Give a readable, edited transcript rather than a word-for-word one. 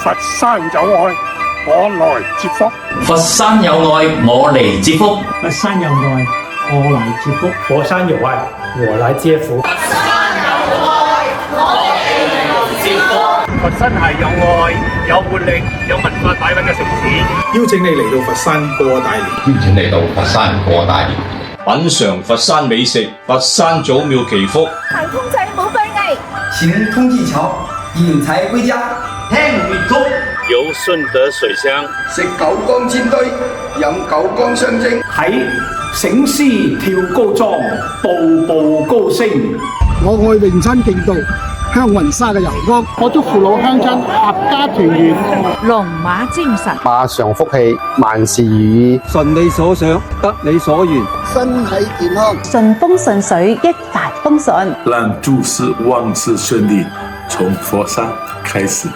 佛山有愛，我來接福。佛山有愛，我嚟接福。佛山有愛，我來接福。佛山有愛，我來接福。佛山有愛，我哋嚟接福。佛山係有愛、有活力、有文化底蘊嘅城市。邀請你嚟到佛山過大年。邀請嚟到佛山過大年，品嚐佛山美食，佛山祖廟祈福。行通濟冇閉翳，行通濟橋，引財歸家。聽粵曲，有順德水鄉，食九江煎堆，飲九江雙蒸，睇醒獅跳高莊，步步高升。我愛詠春競渡，香雲紗嘅遊江，我祝父老鄉親合家團圓，龍馬精神，馬上福氣，萬事如意，順你所想，得你所願，身體健康，順風順水，一帆風順，讓諸事萬事順利，從佛山開始。